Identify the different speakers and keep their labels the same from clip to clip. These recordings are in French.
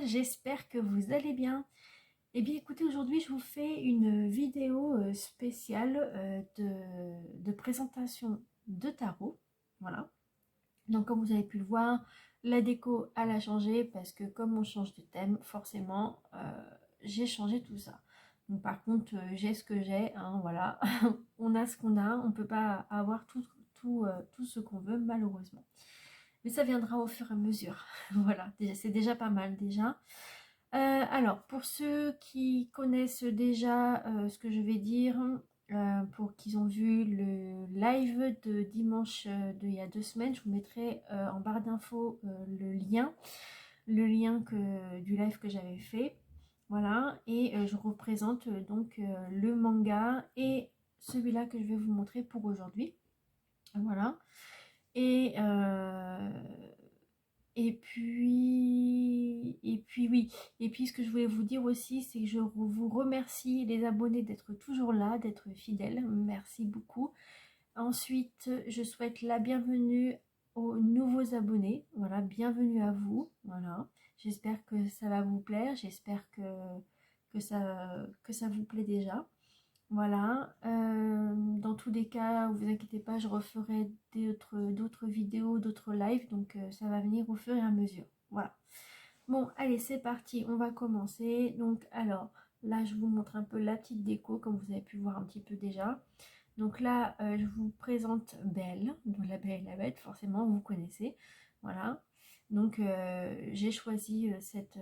Speaker 1: j'espère que vous allez bien. Eh bien écoutez, aujourd'hui je vous fais une vidéo spéciale de présentation de tarot. Voilà. Donc comme vous avez pu le voir, la déco elle a changé parce que comme on change de thème, forcément j'ai changé tout ça. Donc par contre j'ai ce que j'ai, hein, voilà. On a ce qu'on a, on ne peut pas avoir tout ce qu'on veut malheureusement. Mais ça viendra au fur et à mesure. Voilà, c'est déjà pas mal déjà. Alors, pour ceux qui connaissent déjà ce que je vais dire, pour qu'ils ont vu le live de dimanche il y a 2 semaines, je vous mettrai en barre d'infos le lien du live que j'avais fait. Voilà, et je représente donc le manga et celui-là que je vais vous montrer pour aujourd'hui. Voilà. Et, euh, et puis oui, et puis ce que je voulais vous dire aussi, c'est que je vous remercie les abonnés d'être toujours là, d'être fidèles, merci beaucoup. Ensuite, je souhaite la bienvenue aux nouveaux abonnés, voilà, bienvenue à vous, voilà. J'espère que ça va vous plaire, j'espère que ça vous plaît déjà. Voilà, dans tous les cas, vous inquiétez pas, je referai d'autres vidéos, d'autres lives, donc ça va venir au fur et à mesure. Voilà. Bon, allez, c'est parti, on va commencer. Donc, alors, là, je vous montre un peu la petite déco, comme vous avez pu voir un petit peu déjà. Donc là, je vous présente Belle, donc la Belle et la Bête, forcément, vous connaissez. Voilà. Donc j'ai choisi cette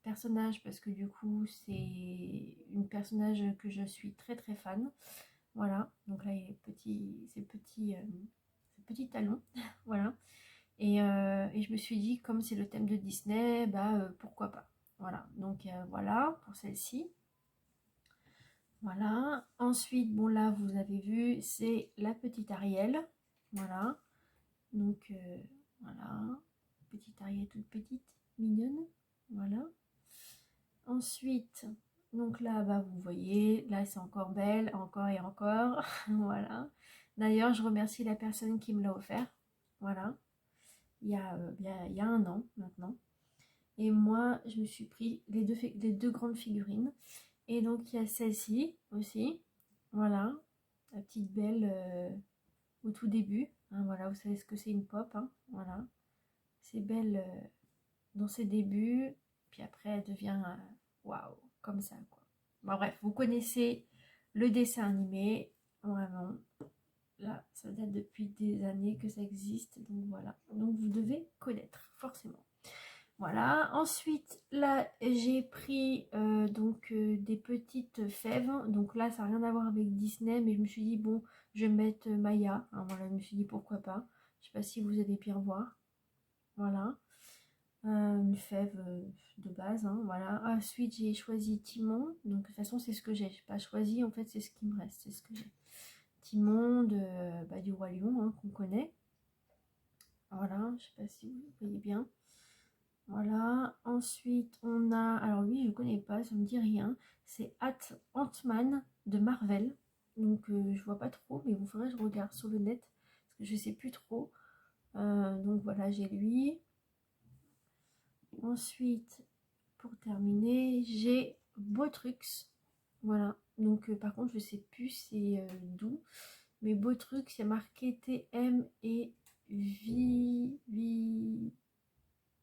Speaker 1: personnage parce que du coup c'est une personnage que je suis très très fan. Voilà, donc là il y a ses petits talons. Voilà. Et je me suis dit, comme c'est le thème de Disney, bah pourquoi pas. Voilà, donc voilà pour celle-ci. Voilà. Ensuite, bon là vous avez vu, c'est la petite Ariel. Voilà. Donc voilà. Petite Ariel toute petite, mignonne. Voilà. Ensuite, donc là, bah, vous voyez, là c'est encore belle, encore et encore. Voilà. D'ailleurs, je remercie la personne qui me l'a offert. Voilà. Il y a 1 an maintenant. Et moi, je me suis pris les deux grandes figurines. Et donc, il y a celle-ci aussi. Voilà. La petite Belle au tout début. Hein, voilà, vous savez ce que c'est une pop. Hein, voilà. C'est Belle dans ses débuts. Puis après, elle devient waouh, comme ça, quoi. Bon, bref, vous connaissez le dessin animé. Vraiment. Là, ça date depuis des années que ça existe. Donc voilà. Donc vous devez connaître, forcément. Voilà, ensuite là j'ai pris des petites fèves, donc là ça n'a rien à voir avec Disney, mais je me suis dit bon je vais mettre Maya, hein, voilà, je me suis dit pourquoi pas, je sais pas si vous allez bien voir, voilà, une fève de base, hein, voilà. Ensuite j'ai choisi Timon, donc de toute façon c'est ce que j'ai pas choisi, en fait c'est ce qui me reste, c'est ce que j'ai. Timon du Roi Lion, hein, qu'on connaît, voilà, je sais pas si vous voyez bien. Voilà, ensuite on a, alors lui je connais pas, ça me dit rien, c'est Ant-Man de Marvel, donc je vois pas trop, mais vous faudrait que je regarde sur le net, parce que je sais plus trop. Donc voilà, j'ai lui. Ensuite, pour terminer, j'ai Botrux, voilà, donc par contre je sais plus c'est d'où, mais Botrux c'est marqué TM et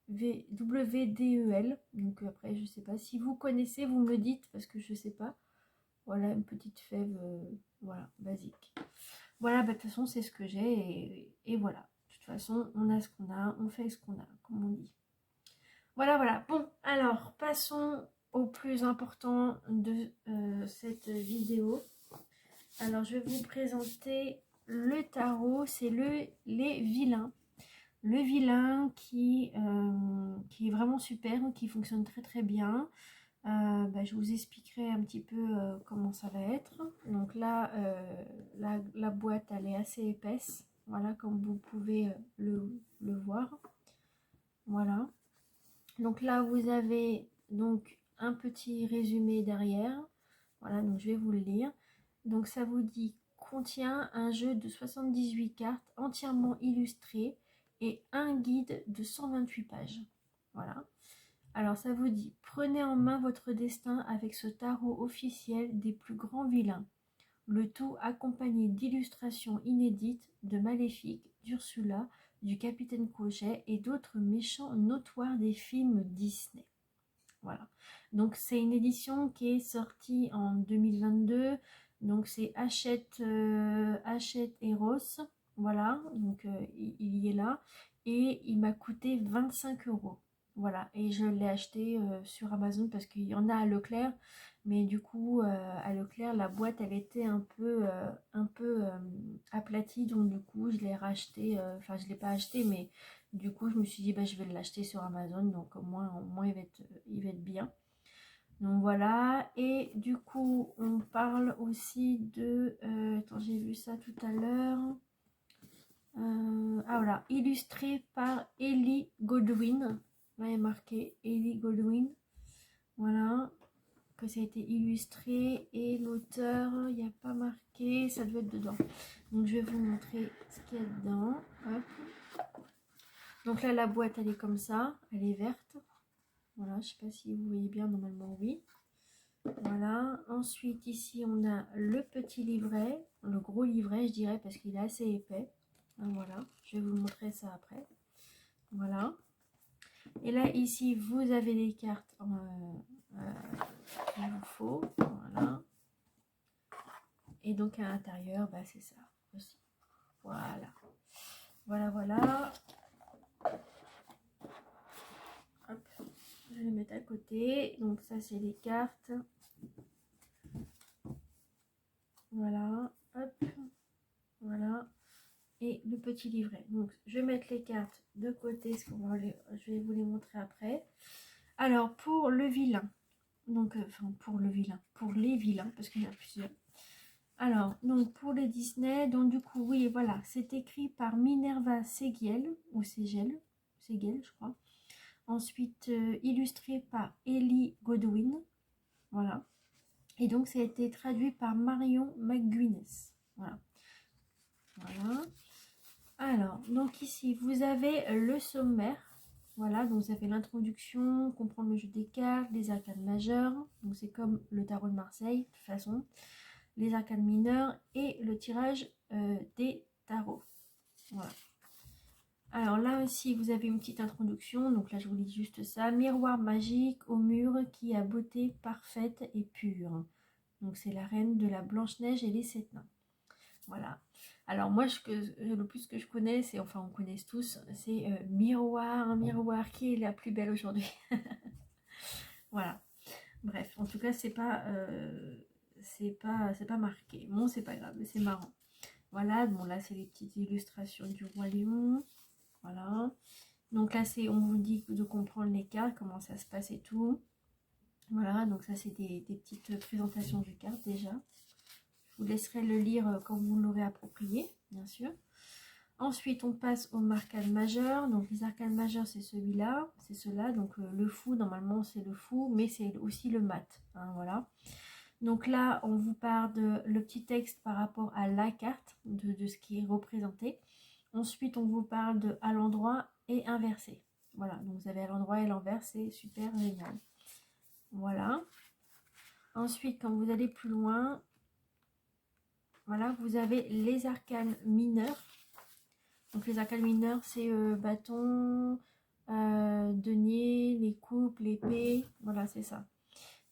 Speaker 1: WDEL, donc après je sais pas si vous connaissez, vous me le dites parce que je sais pas. Voilà, une petite fève, voilà, basique. Voilà, bah, de toute façon c'est ce que j'ai et voilà. De toute façon on a ce qu'on a, on fait ce qu'on a, comme on dit. Voilà, voilà. Bon, alors passons au plus important de cette vidéo. Alors je vais vous présenter le tarot, c'est les vilains. Le vilain qui est vraiment super, qui fonctionne très très bien. Je vous expliquerai un petit peu comment ça va être. Donc là, la boîte elle est assez épaisse, voilà, comme vous pouvez le voir. Voilà. Donc là, vous avez donc un petit résumé derrière. Voilà, donc je vais vous le lire. Donc ça vous dit contient un jeu de 78 cartes entièrement illustré et un guide de 128 pages. Voilà. Alors ça vous dit, prenez en main votre destin avec ce tarot officiel des plus grands vilains. Le tout accompagné d'illustrations inédites de Maléfique, d'Ursula, du Capitaine Crochet et d'autres méchants notoires des films Disney. Voilà. Donc c'est une édition qui est sortie en 2022. Donc c'est Hachette Eros. Voilà. Donc il y est là. Et il m'a coûté 25 euros. Voilà. Et je l'ai acheté sur Amazon parce qu'il y en a à Leclerc. Mais du coup, à Leclerc, la boîte, elle était un peu aplatie. Donc du coup, je l'ai racheté. Enfin, je ne l'ai pas acheté, mais du coup, je me suis dit, bah, je vais l'acheter sur Amazon, donc au moins il va être bien. Donc voilà, et du coup, on parle aussi de... attends, j'ai vu ça tout à l'heure. Ah voilà, illustré par Ellie Godwin. Là, il est marqué Ellie Godwin. Voilà, que ça a été illustré. Et l'auteur, il n'y a pas marqué, ça doit être dedans. Donc je vais vous montrer ce qu'il y a dedans. Hop. Donc là, la boîte, elle est comme ça, elle est verte. Voilà, je sais pas si vous voyez bien, normalement oui. Voilà, ensuite ici, on a le petit livret, le gros livret, je dirais, parce qu'il est assez épais. Voilà, je vais vous montrer ça après. Voilà. Et là, ici, vous avez les cartes qu'il vous faut. Voilà. Et donc, à l'intérieur, bah, c'est ça aussi. Voilà. Voilà, voilà. Hop. Je vais les mettre à côté. Donc ça, c'est les cartes. Voilà. Hop. Voilà. Et le petit livret. Donc, je vais mettre les cartes de côté. Je vais vous les montrer après. Alors, pour le vilain. Donc, enfin, pour le vilain. Pour les vilains, parce qu'il y en a plusieurs. Alors, donc, pour les Disney. Donc, du coup, oui, voilà. C'est écrit par Minerva Seguel. Ou Segel. Seguel, je crois. Ensuite, illustré par Ellie Godwin. Voilà. Et donc, ça a été traduit par Marion McGuinness. Voilà. Voilà. Alors, donc ici, vous avez le sommaire. Voilà, donc vous avez l'introduction, comprendre le jeu des cartes, les arcanes majeures. Donc, c'est comme le tarot de Marseille, de toute façon. Les arcanes mineures et le tirage des tarots. Voilà. Alors là aussi, vous avez une petite introduction. Donc là, je vous lis juste ça. Miroir magique au mur qui a beauté parfaite et pure. Donc c'est la reine de la Blanche-Neige et les 7 nains. Voilà. Alors moi, le plus que je connais, c'est, enfin on connaît tous, c'est Miroir, Miroir, qui est la plus belle aujourd'hui. Voilà. Bref, en tout cas, c'est pas marqué. Bon, c'est pas grave, c'est marrant. Voilà, bon là, c'est les petites illustrations du Roi Lion. Voilà. Donc là, on vous dit de comprendre les cartes, comment ça se passe et tout. Voilà, donc ça, c'est des petites présentations de cartes déjà. Je vous laisserai le lire quand vous l'aurez approprié, bien sûr. Ensuite, on passe aux arcanes majeures. Donc, les arcanes majeures, c'est celui-là, c'est cela. Donc, le fou, normalement, c'est le fou, mais c'est aussi le mat. Hein, voilà. Donc là, on vous parle de le petit texte par rapport à la carte, de ce qui est représenté. Ensuite, on vous parle de à l'endroit et inversé. Voilà, donc vous avez à l'endroit et l'envers, c'est super génial. Voilà. Ensuite, quand vous allez plus loin, voilà, vous avez les arcanes mineurs. Donc les arcanes mineurs, c'est bâton, denier, les coupes, l'épée. Voilà, c'est ça.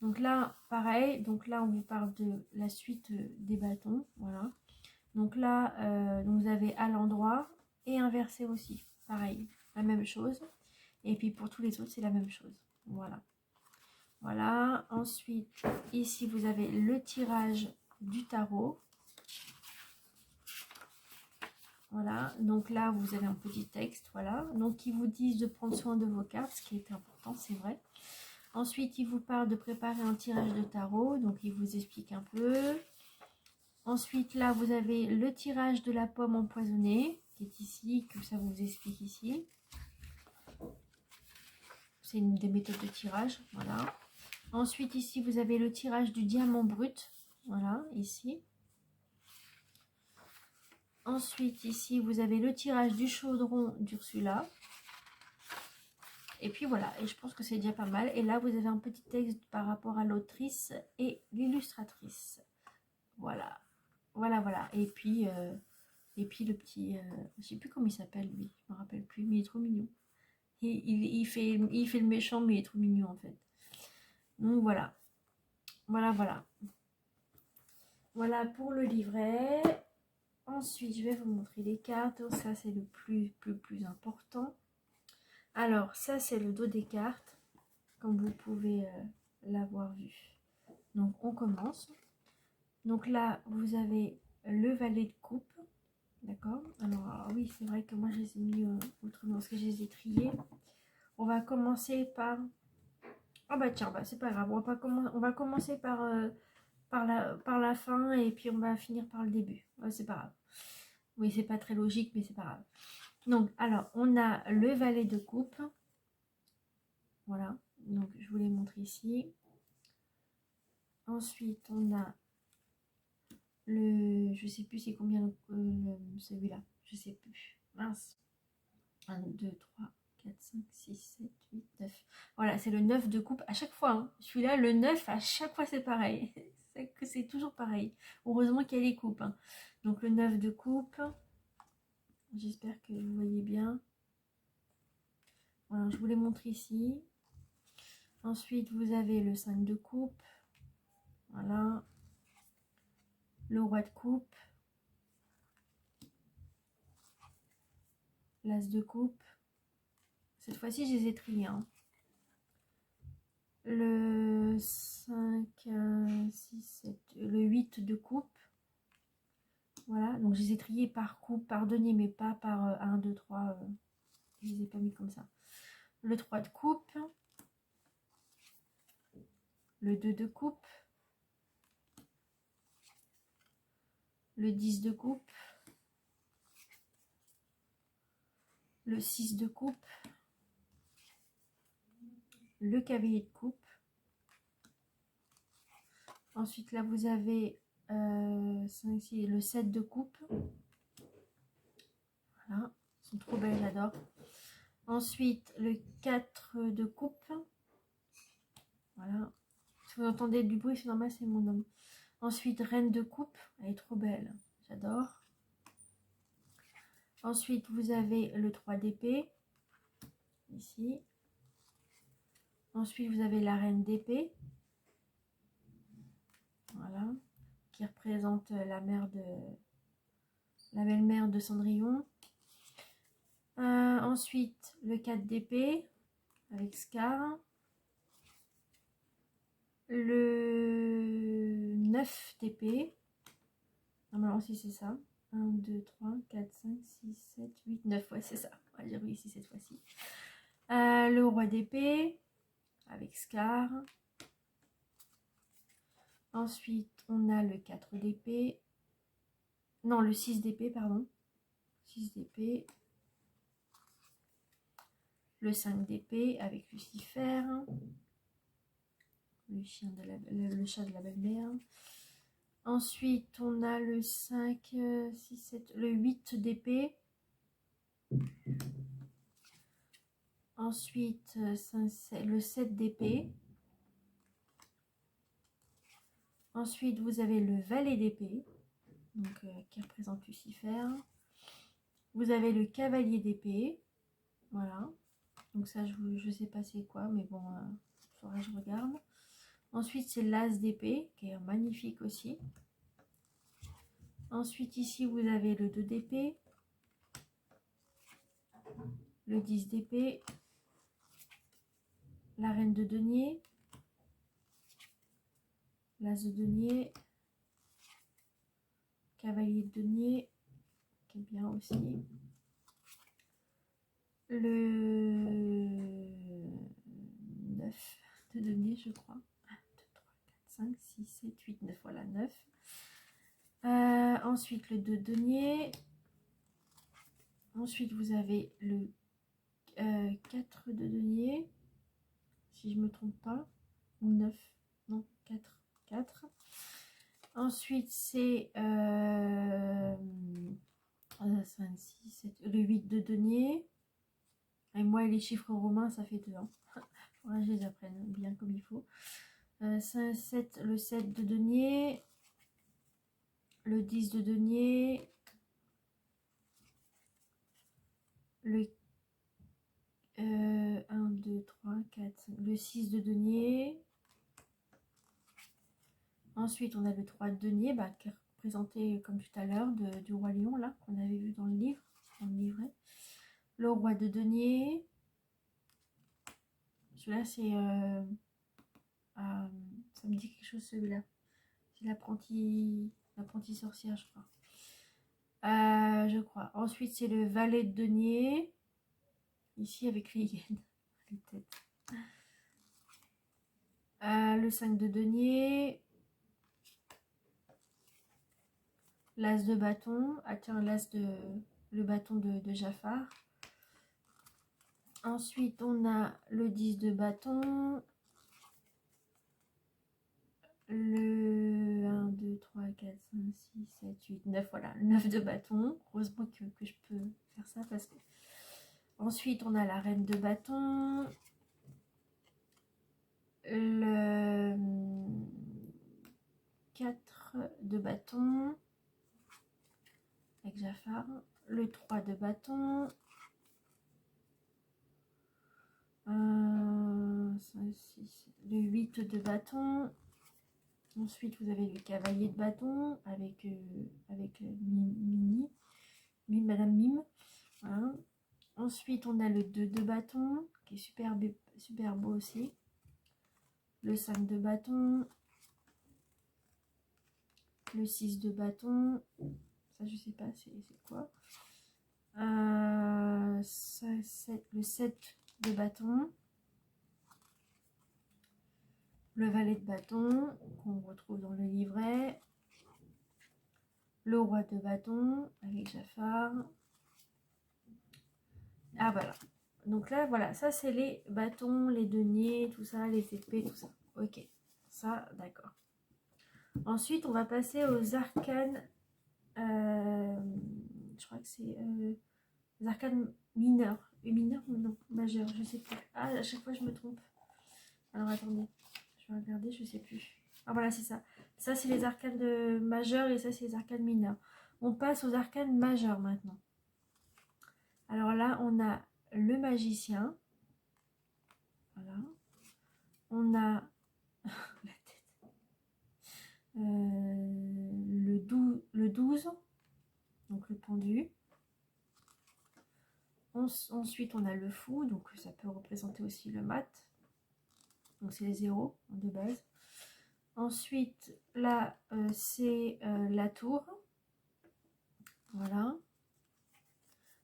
Speaker 1: Donc là, pareil. Donc là, on vous parle de la suite des bâtons. Voilà. Donc là, vous avez à l'endroit et inversé aussi. Pareil, la même chose. Et puis pour tous les autres, c'est la même chose. Voilà. Voilà. Ensuite, ici, vous avez le tirage du tarot. Voilà, donc là vous avez un petit texte, voilà, donc ils vous disent de prendre soin de vos cartes, ce qui est important, c'est vrai. Ensuite, ils vous parlent de préparer un tirage de tarot, donc ils vous expliquent un peu. Ensuite, là vous avez le tirage de la pomme empoisonnée, qui est ici, que ça vous explique ici. C'est une des méthodes de tirage, voilà. Ensuite, ici vous avez le tirage du diamant brut, voilà, ici. Ensuite, ici, vous avez le tirage du chaudron d'Ursula. Et puis voilà, et je pense que c'est déjà pas mal. Et là, vous avez un petit texte par rapport à l'autrice et l'illustratrice. Voilà, voilà, voilà. Et puis le petit, je sais plus comment il s'appelle lui, je me rappelle plus, mais il est trop mignon. Il fait le méchant, mais il est trop mignon en fait. Donc voilà, voilà, voilà. Voilà pour le livret. Ensuite, je vais vous montrer les cartes. Ça, c'est le plus important. Alors, ça, c'est le dos des cartes, comme vous pouvez l'avoir vu. Donc, on commence. Donc là, vous avez le valet de coupe. D'accord. Alors, oui, c'est vrai que moi, je les ai mis autrement, parce que je les ai triés. On va commencer par... Ah bah tiens, bah, c'est pas grave. On va commencer par la fin, et puis on va finir par le début. Ouais, c'est pas grave. Oui, c'est pas très logique, mais c'est pas grave. Donc, alors, on a le valet de coupe. Voilà. Donc, je vous les montre ici. Ensuite, on a le... Je sais plus c'est combien celui-là. Je sais plus. Mince. 1, 2, 3, 4, 5, 6, 7, 8, 9. Voilà, c'est le 9 de coupe à chaque fois. Hein. Celui-là, le 9, à chaque fois, c'est pareil. C'est toujours pareil. Heureusement qu'il y a les coupes. Hein. Donc, le 9 de coupe. J'espère que vous voyez bien. Voilà, je vous les montre ici. Ensuite, vous avez le 5 de coupe. Voilà. Le roi de coupe. L'as de coupe. Cette fois-ci, je les ai triés. Hein. Le 5, 6, 7, le 8 de coupe. Voilà, donc je les ai triés par coupe, par denier, mais pas par 1, 2, 3. Je les ai pas mis comme ça. Le 3 de coupe. Le 2 de coupe. Le 10 de coupe. Le 6 de coupe. Le cavalier de coupe. Ensuite, là, vous avez 5, 6, le 7 de coupe. Voilà, ils sont trop belles, j'adore. Ensuite, le 4 de coupe. Voilà. Si vous entendez du bruit, c'est normal, c'est mon homme. Ensuite, reine de coupe. Elle est trop belle, j'adore. Ensuite, vous avez le 3 d'épée. Ici. Ensuite, vous avez la reine d'épée. Voilà. Qui représente la belle-mère de Cendrillon. Ensuite, le 4 d'épée avec Scar. Le 9 d'épée. Normalement, si c'est ça. 1, 2, 3, 4, 5, 6, 7, 8, 9. Ouais, c'est ça. Ouais, j'ai réussi cette fois-ci. Le roi d'épée avec Scar. Ensuite, on a le 4 d'épée. Non, le 6 d'épée, pardon. 6 d'épée. Le 5 d'épée avec Lucifer. Le chat de la belle-mère. Ensuite, on a le 5, 6, 7, le 8 d'épée. Ensuite, le 7 d'épée. Ensuite, vous avez le valet d'épée, donc qui représente Lucifer. Vous avez le cavalier d'épée. Voilà. Donc ça, je ne sais pas c'est quoi, mais bon, il faudra que je regarde. Ensuite, c'est l'as d'épée, qui est magnifique aussi. Ensuite, ici, vous avez le 2 d'épée. Le 10 d'épée. La reine de denier. L'as de denier. Cavalier de denier, qui est bien aussi. Le 9 de denier, je crois. 1, 2, 3, 4, 5, 6, 7, 8, 9. Voilà, 9. Ensuite, le 2 de denier. Ensuite, vous avez le 4 de denier, si je ne me trompe pas. Ou 9. Non, 4. 4. Ensuite, c'est 5, 6, 7, le 8 de denier. Et moi, les chiffres romains, ça fait 2 ans. Faudra que je les apprenne bien comme il faut. 5, 7, le 7 de denier, le 10 de denier, le 1, 2, 3, 4, 5, le 6 de denier. Ensuite, on a le 3 de denier, qui est représenté comme tout à l'heure du roi lion, là, qu'on avait vu dans le livre, dans le livret. Le roi de denier. Celui-là, c'est... ça me dit quelque chose, celui-là. C'est l'apprenti sorcière, je crois. Je crois. Ensuite, c'est le valet de denier. Ici, avec les hyènes. Les têtes. Le 5 de denier. L'as de bâton. Ah tiens, le bâton de Jafar. Ensuite, on a le 10 de bâton. Le 1, 2, 3, 4, 5, 6, 7, 8, 9, voilà, le 9 de bâton. Heureusement que je peux faire ça parce que... Ensuite, on a la reine de bâton. Le 4 de bâton. Avec Jafar. Le 3 de bâton. 5, 6, le 8 de bâton. Ensuite, vous avez le cavalier de bâton avec Madame Mime. Voilà. Ensuite, on a le 2 de bâton, qui est super beau aussi. Le 5 de bâton. Le 6 de bâton. Ça, je sais pas, c'est quoi. Le 7 de bâton. Le valet de bâton, qu'on retrouve dans le livret. Le roi de bâton, avec Jafar. Ah, voilà. Donc là, voilà, ça c'est les bâtons, les deniers, tout ça, les épées, tout ça. Ok, ça, d'accord. Ensuite, on va passer aux arcanes. Je crois que c'est les arcanes mineurs. Mineurs ou non? Majeurs, je sais plus. Ah, à chaque fois, je me trompe. Alors, attendez. Je vais regarder, je sais plus. Ah, voilà, c'est ça. Ça, c'est les arcanes majeurs et ça, c'est les arcanes mineurs. On passe aux arcanes majeurs maintenant. Alors là, on a le magicien. Voilà. On a la tête. Le 12, donc le pendu. Ensuite, on a le fou, donc ça peut représenter aussi le mat. Donc c'est les zéros de base. Ensuite, là, c'est la tour. Voilà.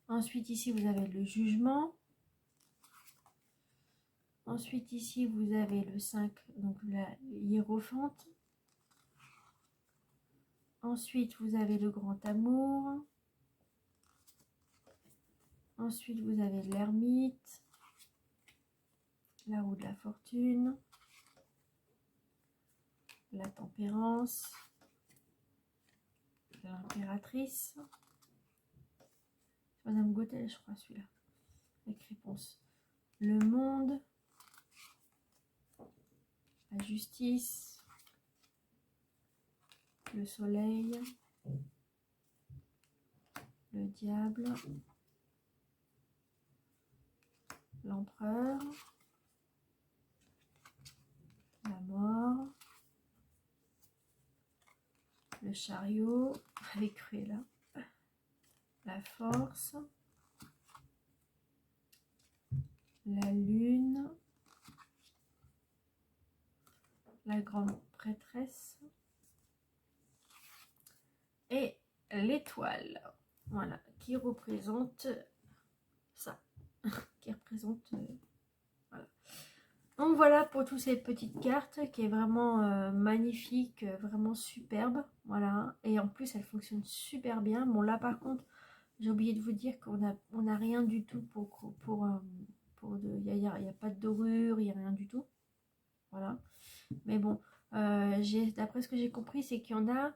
Speaker 1: Ensuite, ici, vous avez le jugement. Ensuite, ici, vous avez le 5, donc la hiérophante. Ensuite, vous avez le grand amour. Ensuite, vous avez l'ermite, la roue de la fortune, la tempérance, l'impératrice. Madame Gothel, je crois, celui-là. Avec réponse. Le monde, la justice, le soleil, le diable, l'empereur, la mort, le chariot avec Cruella, la force, la lune, la grande prêtresse et l'étoile. Voilà, qui représente ça, qui représente voilà. Donc voilà pour toutes ces petites cartes qui est vraiment magnifique, vraiment superbe. Voilà, et en plus elle fonctionne super bien. Bon là par contre j'ai oublié de vous dire qu'on a rien du tout il y a pas de dorure, il n'y a rien du tout. Voilà, mais bon, d'après ce que j'ai compris, c'est qu'il y en a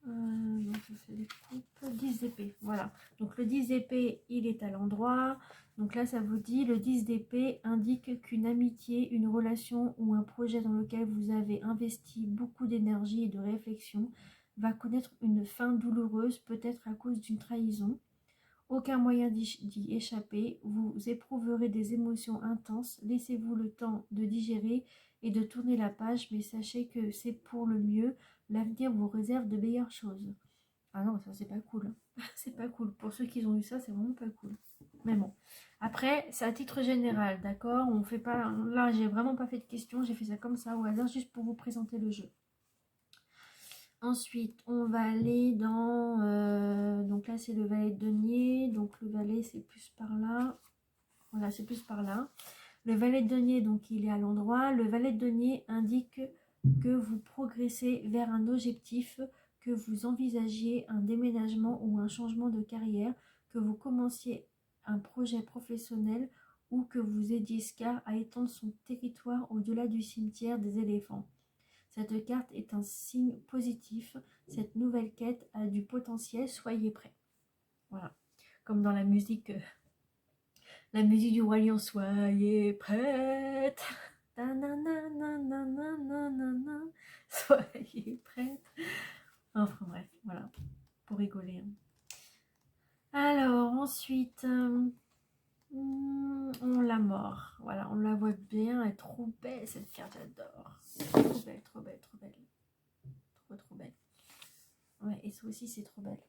Speaker 1: Donc ça c'est les coupes. 10 d'épée, voilà. Donc le 10 d'épée, il est à l'endroit. Donc là, ça vous dit, le 10 d'épée indique qu'une amitié, une relation ou un projet dans lequel vous avez investi beaucoup d'énergie et de réflexion va connaître une fin douloureuse, peut-être à cause d'une trahison. Aucun moyen d'y échapper, vous éprouverez des émotions intenses, laissez-vous le temps de digérer et de tourner la page, mais sachez que c'est pour le mieux, l'avenir vous réserve de meilleures choses. Ah non, ça c'est pas cool. C'est pas cool. Pour ceux qui ont eu ça, c'est vraiment pas cool. Mais bon. Après, c'est à titre général, d'accord? On fait pas. Là, j'ai vraiment pas fait de questions, j'ai fait ça comme ça au hasard, juste pour vous présenter le jeu. Ensuite, on va aller dans... donc là, c'est le valet de denier. Donc le valet, c'est plus par là. Voilà, c'est plus par là. Le valet de denier, donc il est à l'endroit. Le valet de denier indique que vous progressez vers un objectif, que vous envisagiez un déménagement ou un changement de carrière, que vous commenciez un projet professionnel ou que vous aidiez Scar à étendre son territoire au-delà du cimetière des éléphants. Cette carte est un signe positif. Cette nouvelle quête a du potentiel. Soyez prêts. Voilà. Comme dans la musique du Roi Lion. Soyez prête. Soyez prête. Enfin bref, voilà. Pour rigoler. Hein. Alors, ensuite... on la mort. Voilà, on la voit bien. Elle est trop belle, cette carte. J'adore. Trop belle, trop belle, trop belle. Trop belle. Ouais, et ça aussi, c'est trop belle.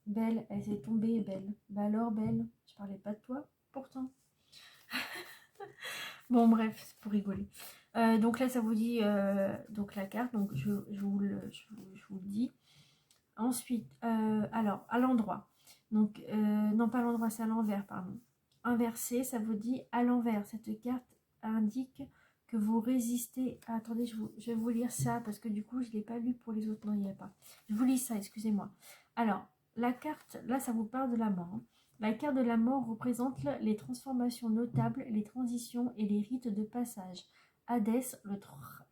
Speaker 1: Belle, elle s'est tombée, belle. Bah alors, belle, je parlais pas de toi, pourtant. Bon, bref, c'est pour rigoler. Donc là, ça vous dit donc la carte, donc je vous le dis. Ensuite, alors, à l'endroit. Donc, non, pas à l'endroit, c'est à l'envers, pardon. Inversé, ça vous dit à l'envers. Cette carte indique que vous résistez. Ah, attendez, je vais vous lire ça parce que du coup, je ne l'ai pas lu pour les autres. Non, il n'y a pas. Je vous lis ça, excusez-moi. Alors, la carte, là, ça vous parle de la mort. Hein. La carte de la mort représente les transformations notables, les transitions et les rites de passage. Hadès,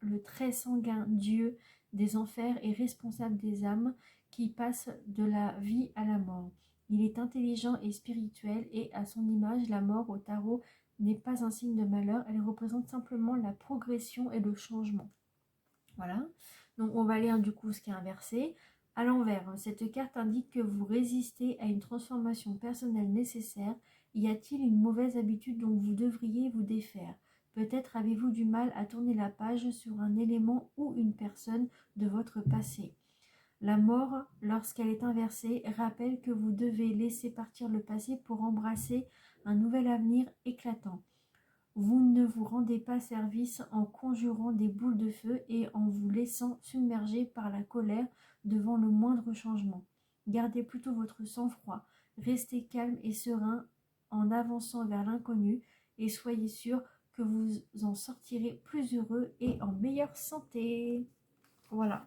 Speaker 1: le très sanguin dieu des enfers et responsable des âmes qui passent de la vie à la mort. Il est intelligent et spirituel et à son image, la mort au tarot n'est pas un signe de malheur, elle représente simplement la progression et le changement. Voilà, donc on va lire du coup ce qui est inversé. À l'envers, cette carte indique que vous résistez à une transformation personnelle nécessaire. Y a-t-il une mauvaise habitude dont vous devriez vous défaire? Peut-être avez-vous du mal à tourner la page sur un élément ou une personne de votre passé. La mort, lorsqu'elle est inversée, rappelle que vous devez laisser partir le passé pour embrasser un nouvel avenir éclatant. Vous ne vous rendez pas service en conjurant des boules de feu et en vous laissant submerger par la colère devant le moindre changement. Gardez plutôt votre sang-froid, restez calme et serein en avançant vers l'inconnu et soyez sûr que vous en sortirez plus heureux et en meilleure santé. Voilà.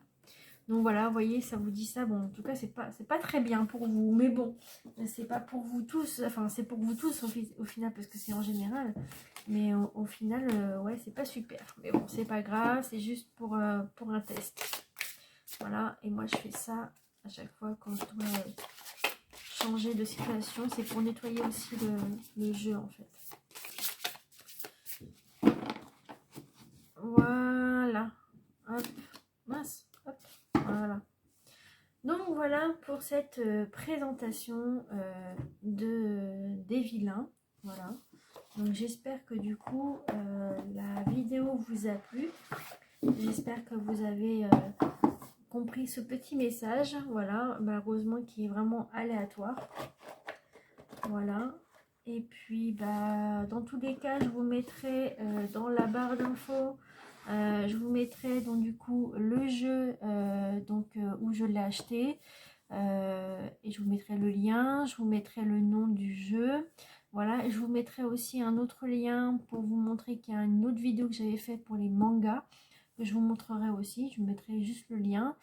Speaker 1: Donc voilà, vous voyez, ça vous dit ça. Bon, en tout cas, c'est pas très bien pour vous. Mais bon, c'est pas pour vous tous. Enfin, c'est pour vous tous au final, parce que c'est en général. Mais au final, ouais, c'est pas super. Mais bon, c'est pas grave, c'est juste pour un test. Voilà, et moi, je fais ça à chaque fois quand je dois changer de situation. C'est pour nettoyer aussi le jeu, en fait. Voilà. Hop, mince, hop, voilà. Donc voilà pour cette présentation des vilains. Voilà. Donc j'espère que du coup la vidéo vous a plu. J'espère que vous avez compris ce petit message. Voilà, malheureusement qui est vraiment aléatoire. Voilà. Et puis bah dans tous les cas, je vous mettrai dans la barre d'infos. Je vous mettrai donc du coup le jeu où je l'ai acheté et je vous mettrai le lien, je vous mettrai le nom du jeu, voilà, et je vous mettrai aussi un autre lien pour vous montrer qu'il y a une autre vidéo que j'avais faite pour les mangas que je vous montrerai aussi, je vous mettrai juste le lien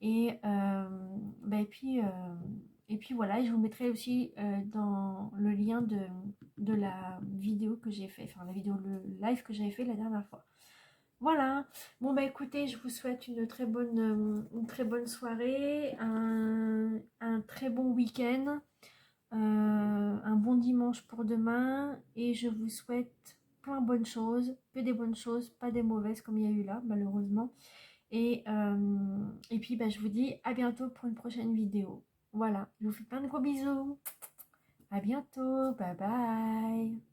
Speaker 1: et, et puis voilà, et je vous mettrai aussi dans le lien de la vidéo que j'ai fait, enfin la vidéo, le live que j'avais fait la dernière fois. Voilà. Bon bah écoutez, je vous souhaite une très bonne soirée, un très bon week-end, un bon dimanche pour demain et je vous souhaite plein de bonnes choses, que des bonnes choses, pas des mauvaises comme il y a eu là malheureusement. Et puis bah, je vous dis à bientôt pour une prochaine vidéo. Voilà, je vous fais plein de gros bisous. À bientôt, bye bye.